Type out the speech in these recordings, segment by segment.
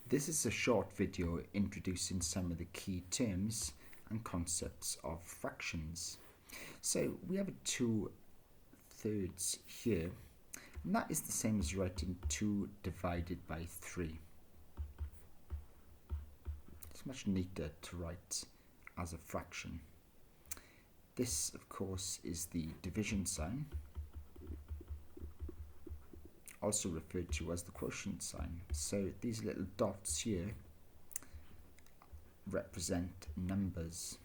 This is a short video introducing some of the key terms and concepts of fractions. So we have a 2/3 here, and that is the same as writing 2 divided by 3. It's much neater to write as a fraction. This, of course, is the division sign, also referred to as the quotient sign. So these little dots here represent numbers.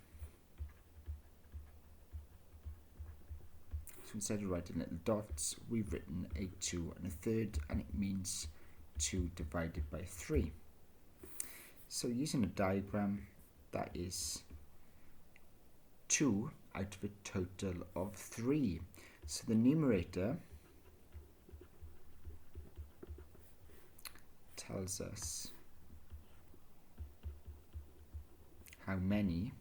So instead of writing little dots, we've written a 2 1/3, and it means 2 divided by 3. So using a diagram, that is 2 out of a total of 3. So the numerator tells us how many,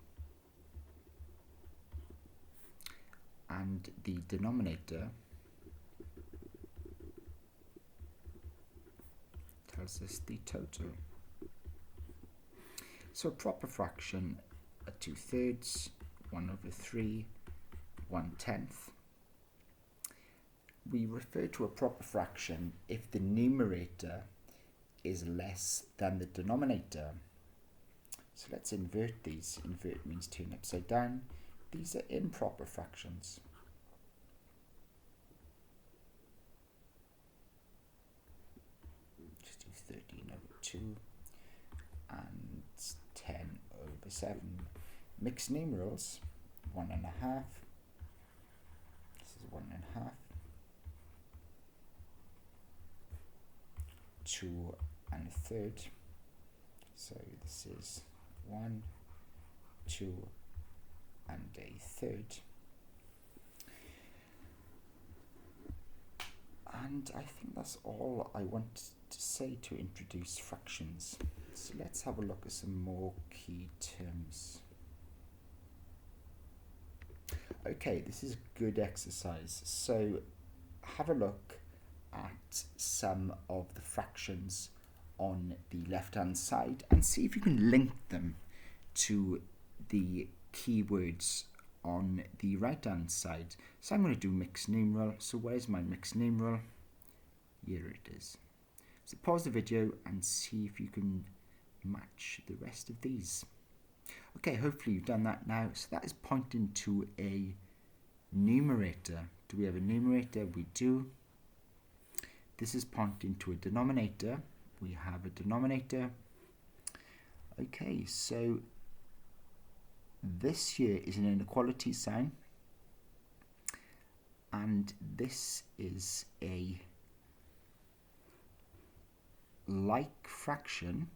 and the denominator tells us the total. So a proper fraction, a 2/3, 1/3, 1/10. We refer to a proper fraction if the numerator is less than the denominator. So let's invert these. Invert means turn upside down. These are improper fractions. Just do 13/2 and 10/7. Mixed numerals, 1.5. This is 1.5. 2 1/3. So this is 1, 2, and 1/3. And I think that's all I want to say to introduce fractions. So let's have a look at some more key terms. Okay, this is good exercise. So have a look at some of the fractions on the left hand side and see if you can link them to the keywords on the right hand side. So I'm going to do mixed numeral. So where's my mixed numeral? Here it is. So pause the video and see if you can match the rest of these. Okay, hopefully you've done that now. So that is pointing to a numerator. Do we have a numerator? We do. This is pointing to a denominator. We have a denominator. Okay, so this here is an inequality sign, and this is a like fraction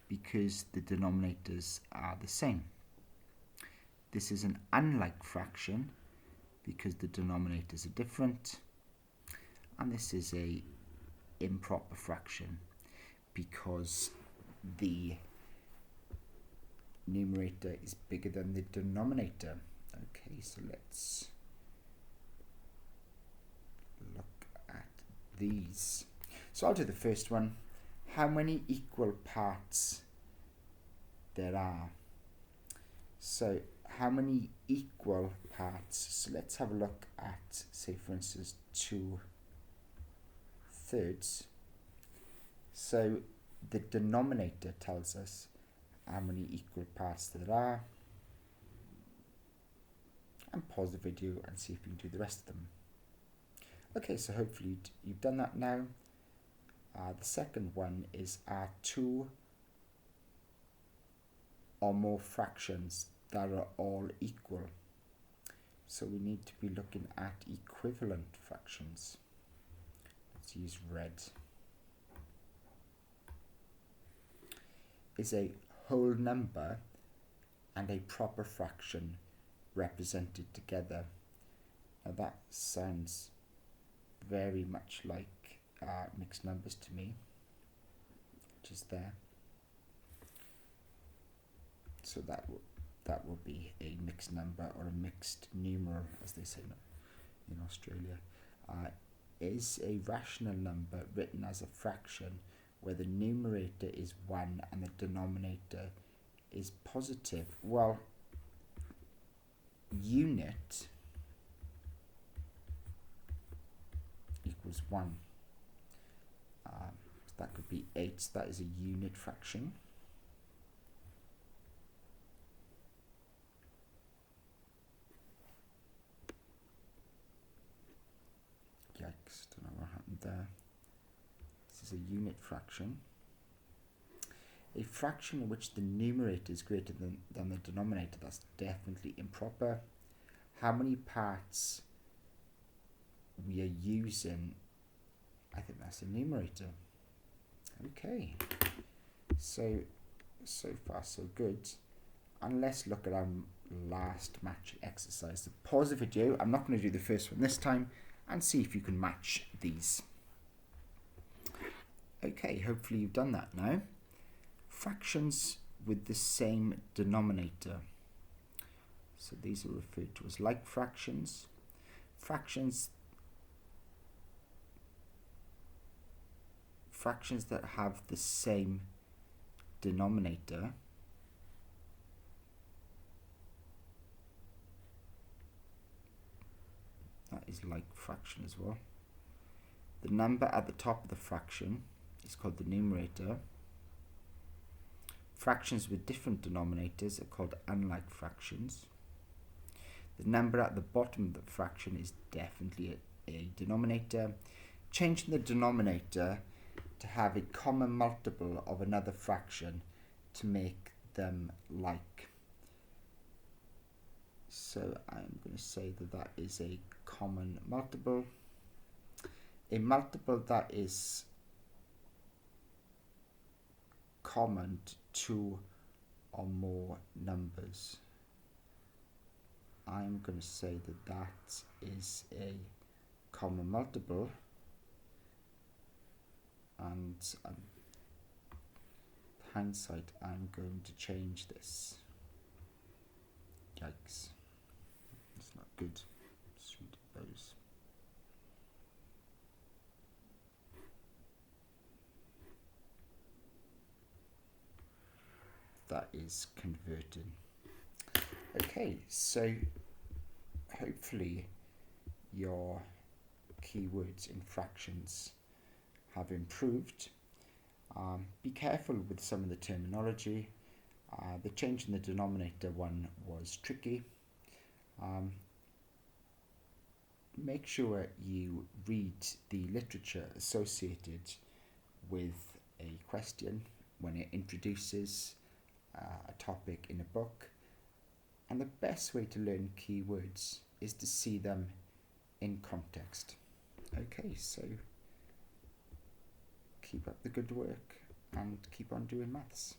because the denominators are the same. This is an unlike fraction because the denominators are different. And this is a improper fraction because the numerator is bigger than the denominator. Okay, so let's look at these. So I'll do the first one. How many equal parts there are? So how many equal parts? So let's have a look at, say for instance, 2/3. So the denominator tells us how many equal parts there are. And pause the video and see if we can do the rest of them. Okay, so hopefully you've done that now. The second one is, are 2 or more fractions that are all equal? So we need to be looking at equivalent fractions. Let's use red. Is a whole number and a proper fraction represented together? Now that sounds very much like mixed numbers to me, which is there. So that will be a mixed number, or a mixed numeral as they say in Australia. Is a rational number written as a fraction where the numerator is 1 and the denominator is positive? Well, unit equals 1. So that could be 8. That is a unit fraction. Yikes, don't know what happened there. This is a unit fraction. A fraction in which the numerator is greater than the denominator, that's definitely improper. How many parts we are using? I think that's a numerator. Okay, so far so good. And let's look at our last match exercise. So pause the video. I'm not going to do the first one this time, and see if you can match these. Okay, hopefully you've done that now. Fractions with the same denominator. So these are referred to as like fractions. Fractions that have the same denominator that is like fraction as well. The number at the top of the fraction is called the numerator. Fractions with different denominators are called unlike fractions. The number at the bottom of the fraction is definitely a denominator. Changing the denominator to have a common multiple of another fraction to make them like. So I'm going to say that is a common multiple. A multiple that is common to 2 or more numbers. I'm going to say that is a common multiple, and hindsight, I'm going to change this. Yikes, it's not good. Let's read those. That is converting. Okay, so hopefully your keywords in fractions have improved. Be careful with some of the terminology. The change in the denominator one was tricky. Make sure you read the literature associated with a question when it introduces a topic in a book. And the best way to learn keywords is to see them in context. Okay, so keep up the good work and keep on doing maths.